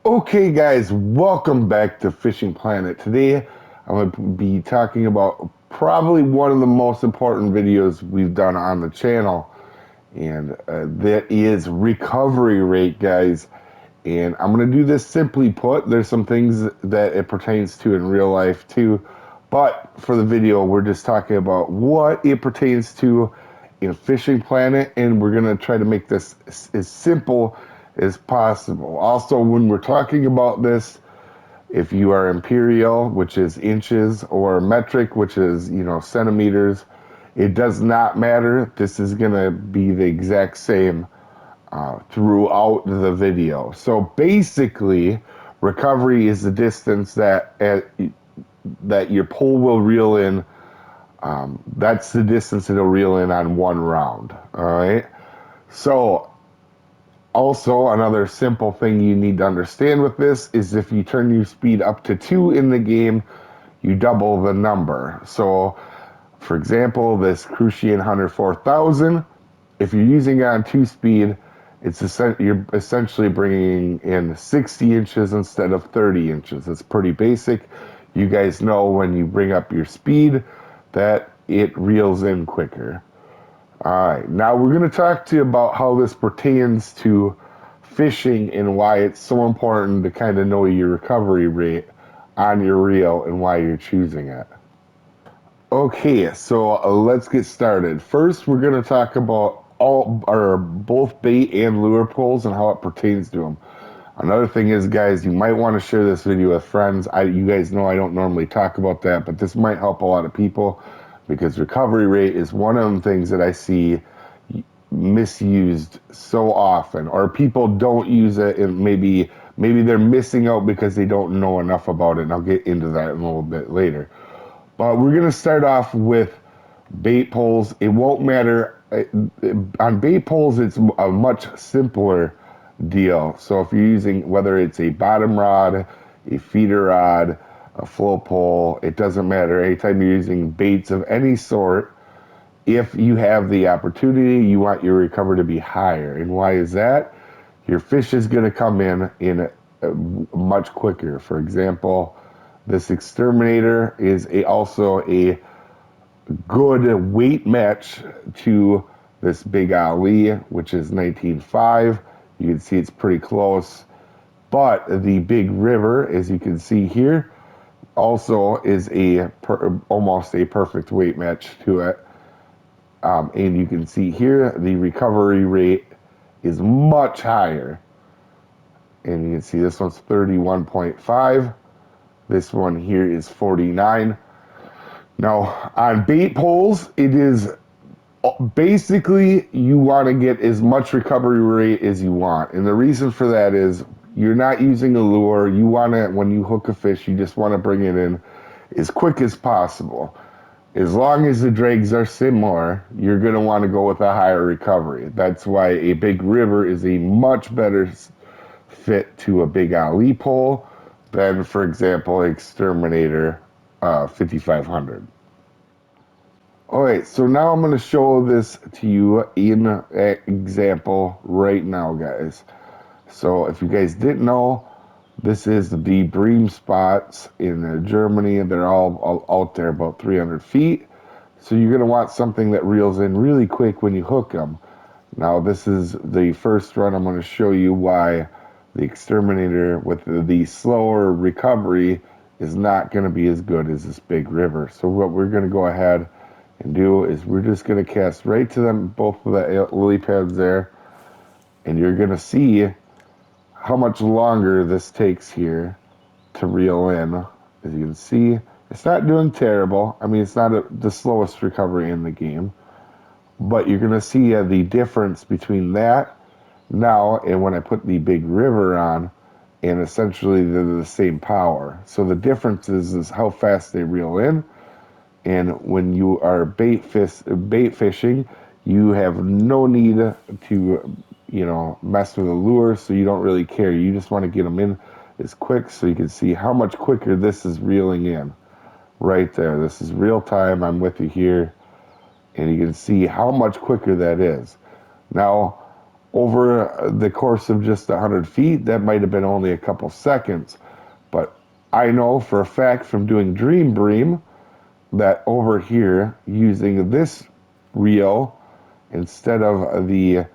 Okay guys, welcome back to Fishing Planet. Today I'm going to be talking about probably one of the most important videos we've done on the channel, and that is recovery rate, guys. And I'm going to do this simply put. There's some things that it pertains to in real life too, but for the video we're just talking about what it pertains to in Fishing Planet, and we're going to try to make this as simple as possible. Also, when we're talking about this, if you are imperial, which is inches, or metric, which is, centimeters, it does not matter. This is going to be the exact same throughout the video. So basically, recovery is the distance that your pole will reel in. That's the distance it'll reel in on one round. All right. So also, another simple thing you need to understand with this is if you turn your speed up to 2 in the game, you double the number. So, for example, this Crucian Hunter 4000, if you're using it on 2 speed, you're essentially bringing in 60 inches instead of 30 inches. It's pretty basic. You guys know when you bring up your speed that it reels in quicker. Alright, now we're going to talk to you about how this pertains to fishing and why it's so important to kind of know your recovery rate on your reel and why you're choosing it. Okay, so let's get started. First, we're going to talk about both bait and lure poles and how it pertains to them. Another thing is, guys, you might want to share this video with friends. You guys know I don't normally talk about that, but this might help a lot of people, because recovery rate is one of the things that I see misused so often, or people don't use it, and maybe they're missing out because they don't know enough about it, and I'll get into that in a little bit later. But we're going to start off with bait poles. It won't matter. On bait poles, it's a much simpler deal. So if you're using, whether it's a bottom rod, a feeder rod, a flow pole, it doesn't matter. Anytime you're using baits of any sort, if you have the opportunity, you want your recovery to be higher. And why is that? Your fish is going to come in much quicker. For example, this exterminator is also a good weight match to this Big Ali, which is 19.5. You can see it's pretty close. But the Big River, as you can see here, also is almost a perfect weight match to it. And you can see here the recovery rate is much higher. And you can see this one's 31.5. This one here is 49. Now, on bait poles, it is basically you want to get as much recovery rate as you want. And the reason for that is you're not using a lure. You want to, when you hook a fish, you just want to bring it in as quick as possible. As long as the drags are similar, you're going to want to go with a higher recovery. That's why a Big River is a much better fit to a Big Ali pole than, for example, Exterminator 5500. Alright, so now I'm going to show this to you in an example right now, guys. So if you guys didn't know, this is the bream spots in Germany, and they're all out there about 300 feet. So you're going to want something that reels in really quick when you hook them. Now this is the first run. I'm going to show you why the Exterminator with the slower recovery is not going to be as good as this Big River. So what we're going to go ahead and do is we're just going to cast right to them, both of the lily pads there, and you're going to see how much longer this takes here to reel in. As you can see, it's not doing terrible. I mean, it's not the slowest recovery in the game, but you're going to see the difference between that now and when I put the Big River on, and essentially they're the same power. So the difference is how fast they reel in. And when you are bait fishing, you have no need to, mess with the lure, so you don't really care. You just want to get them in as quick, so you can see how much quicker this is reeling in. Right there. This is real time. I'm with you here. And you can see how much quicker that is. Now, over the course of just 100 feet, that might have been only a couple seconds. But I know for a fact from doing Dream Bream that over here, using this reel instead of the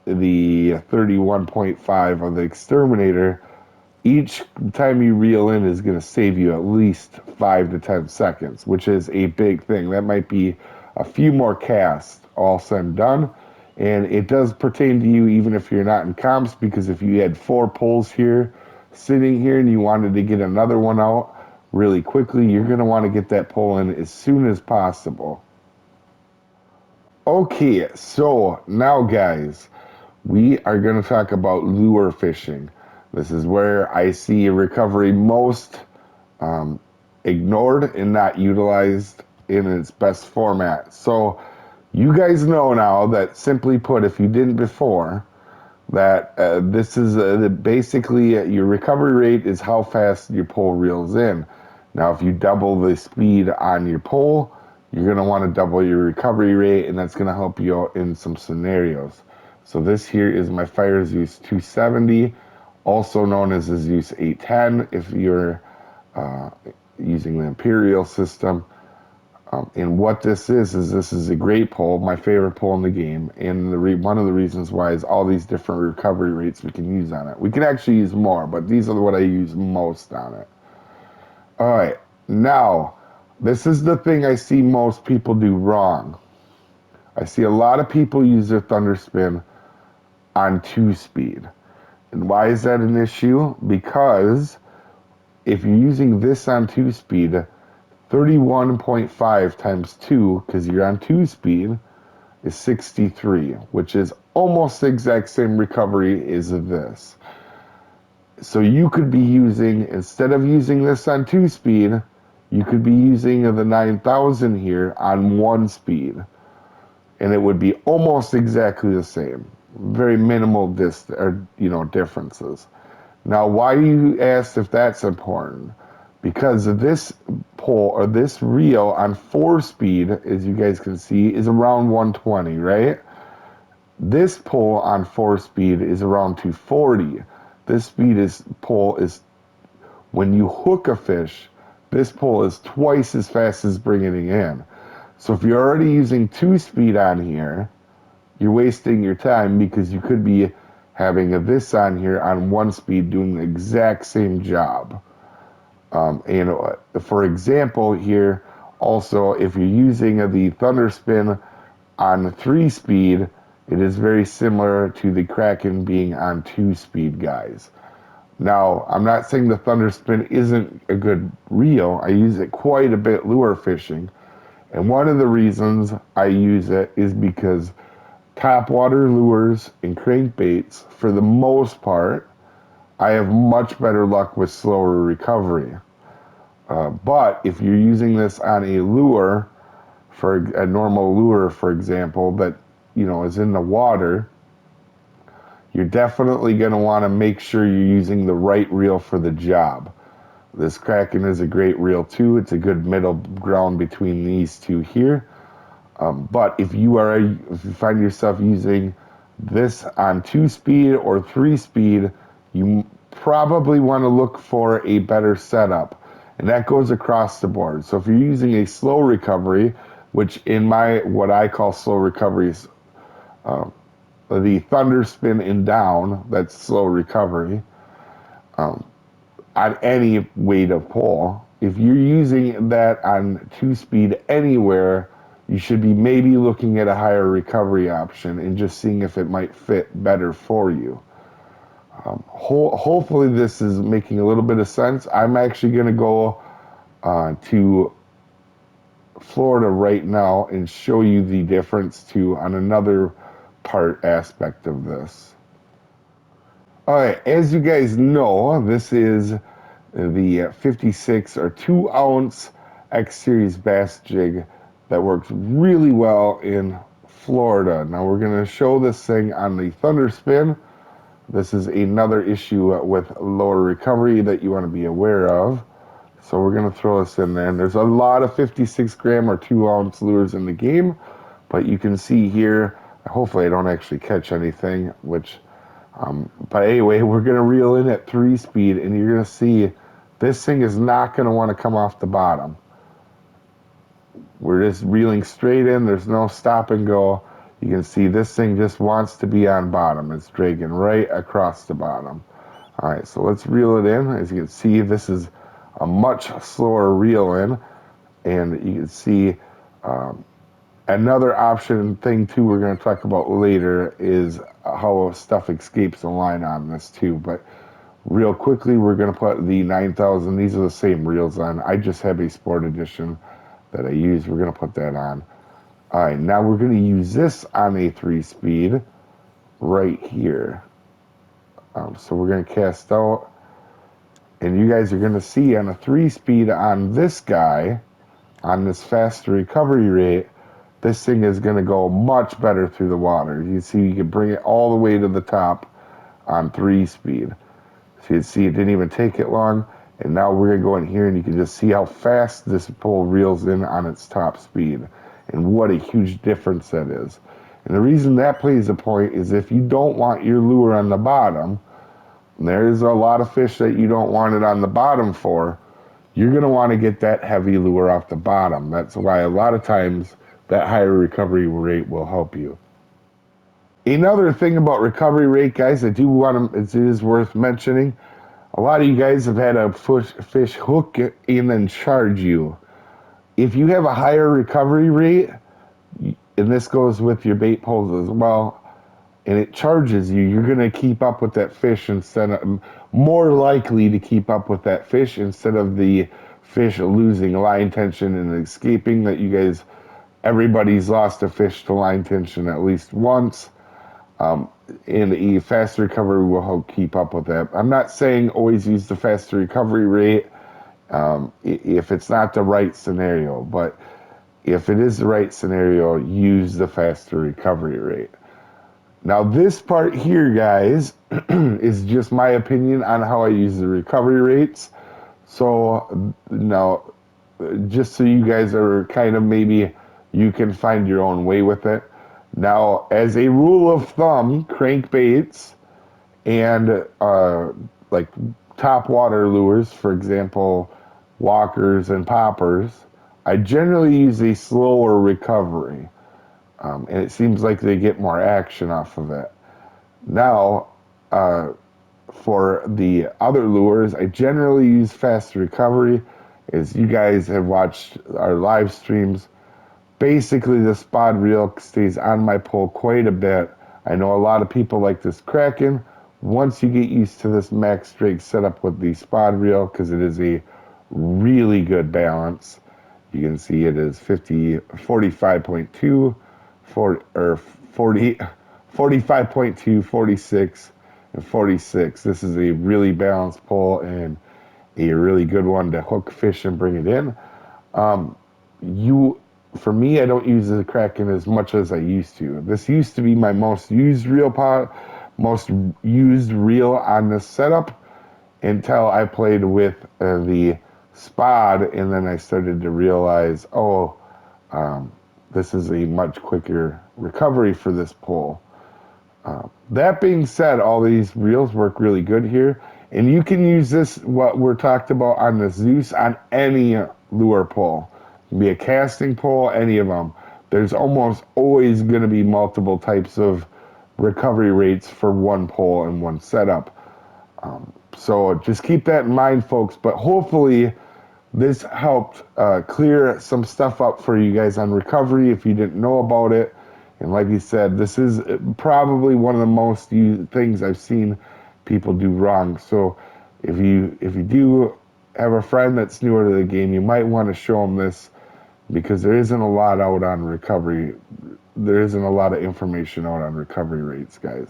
31.5 of the Exterminator, each time you reel in is going to save you at least 5 to 10 seconds, which is a big thing. That might be a few more casts all said and done. And it does pertain to you even if you're not in comps, because if you had 4 pulls here, sitting here, and you wanted to get another one out really quickly, you're going to want to get that pull in as soon as possible. Okay, so now guys, we are going to talk about lure fishing. This is where I see recovery most ignored and not utilized in its best format. So you guys know now that, simply put, if you didn't before, that this is basically your recovery rate is how fast your pole reels in. Now, if you double the speed on your pole, you're going to want to double your recovery rate, and that's going to help you out in some scenarios. So this here is my Fire Zeus 270, also known as the Zeus 810 if you're using the Imperial system. And what this is a great pole, my favorite pole in the game, and one of the reasons why is all these different recovery rates we can use on it. We can actually use more, but these are what I use most on it. All right, now, this is the thing I see most people do wrong. I see a lot of people use their thunder spin on 2-speed. And why is that an issue? Because if you're using this on 2-speed, 31.5 times 2, because you're on 2-speed, is 63, which is almost the exact same recovery as this. So you could be using, instead of using this on 2-speed, you could be using the 9000 here on 1-speed. And it would be almost exactly the same. Very minimal differences. Now, why you asked if that's important? Because this pole, or this reel on 4-speed, as you guys can see, is around 120, right? This pole on 4-speed is around 240. This pole is, when you hook a fish, this pole is twice as fast as bringing it in. So if you're already using 2-speed on here, you're wasting your time, because you could be having this on here on 1-speed doing the exact same job. For example here, also, if you're using the thunder spin on 3-speed, it is very similar to the Kraken being on 2-speed, guys. Now, I'm not saying the thunder spin isn't a good reel. I use it quite a bit lure fishing. And one of the reasons I use it is because topwater lures and crankbaits, for the most part, I have much better luck with slower recovery. But if you're using this on a lure, for a normal lure, for example, that is in the water, you're definitely going to want to make sure you're using the right reel for the job. This Kraken is a great reel too. It's a good middle ground between these two here. But if you find yourself using this on 2-speed or 3-speed, you probably want to look for a better setup. And that goes across the board. So if you're using a slow recovery, which in what I call slow recoveries, the thunder spin and down, that's slow recovery, on any weight of pole, if you're using that on 2-speed anywhere, you should be maybe looking at a higher recovery option and just seeing if it might fit better for you. Hopefully this is making a little bit of sense. I'm actually going to go to Florida right now and show you the difference too on another aspect of this. Alright, as you guys know, this is the 56 or 2-ounce X Series bass jig that works really well in Florida. Now we're going to show this thing on the thunder spin. This is another issue with lower recovery that you want to be aware of. So we're going to throw this in there. And there's a lot of 56 gram or 2-ounce lures in the game, but you can see here hopefully I don't actually catch anything, which, but anyway, we're going to reel in at 3-speed, and you're going to see this thing is not going to want to come off the bottom. We're just reeling straight in. There's no stop and go. You can see this thing just wants to be on bottom. It's dragging right across the bottom. All right, so let's reel it in. As you can see, this is a much slower reel in, and you can see another option thing too we're going to talk about later is how stuff escapes the line on this too. But real quickly, we're going to put the 9000. These are the same reels on. I just have a sport edition that I use. We're going to put that on. All right, now we're going to use this on a 3-speed right here. So we're going to cast out, and you guys are going to see on a 3-speed on this guy, on this faster recovery rate, this thing is going to go much better through the water. You see, you can bring it all the way to the top on 3-speed. So you can see it didn't even take it long. And now we're going to go in here, and you can just see how fast this pole reels in on its top speed. And what a huge difference that is. And the reason that plays a point is if you don't want your lure on the bottom, there's a lot of fish that you don't want it on the bottom for, you're going to want to get that heavy lure off the bottom. That's why a lot of times that higher recovery rate will help you. Another thing about recovery rate, guys, it is worth mentioning. A lot of you guys have had a fish hook in and charge you. If you have a higher recovery rate, and this goes with your bait poles as well, and it charges you, you're going to keep up with that fish more likely to keep up with that fish instead of the fish losing line tension and escaping. That you guys, everybody's lost a fish to line tension at least once. And a faster recovery will help keep up with that. I'm not saying always use the faster recovery rate if it's not the right scenario, but if it is the right scenario, use the faster recovery rate. Now this part here, guys, is just my opinion on how I use the recovery rates. So now, just so you guys are kind of, maybe you can find your own way with it. Now, as a rule of thumb, crankbaits and like top water lures, for example, walkers and poppers, I generally use a slower recovery. And it seems like they get more action off of it. Now, for the other lures, I generally use fast recovery. As you guys have watched our live streams, basically the spot reel stays on my pole quite a bit. I know a lot of people like this Kraken. Once you get used to this max drag setup with the spot reel, because it is a really good balance, you can see it is 45.2, 45.2, 46, and 46. This is a really balanced pole and a really good one to hook fish and bring it in. For me, I don't use the Kraken as much as I used to. This used to be my most used reel on this setup until I played with the Spod, and then I started to realize, this is a much quicker recovery for this pole. That being said, all these reels work really good here, and you can use this, what we're talked about on the Zeus, on any lure pole. It can be a casting pole, any of them. There's almost always going to be multiple types of recovery rates for one pole and one setup. So just keep that in mind, folks. But hopefully this helped clear some stuff up for you guys on recovery if you didn't know about it. And like you said, this is probably one of the most things I've seen people do wrong. So if you do have a friend that's newer to the game, you might want to show them this, because there isn't a lot out on recovery. There isn't a lot of information out on recovery rates, guys.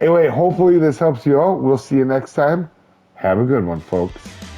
Anyway, hopefully this helps you out. We'll see you next time. Have a good one, folks.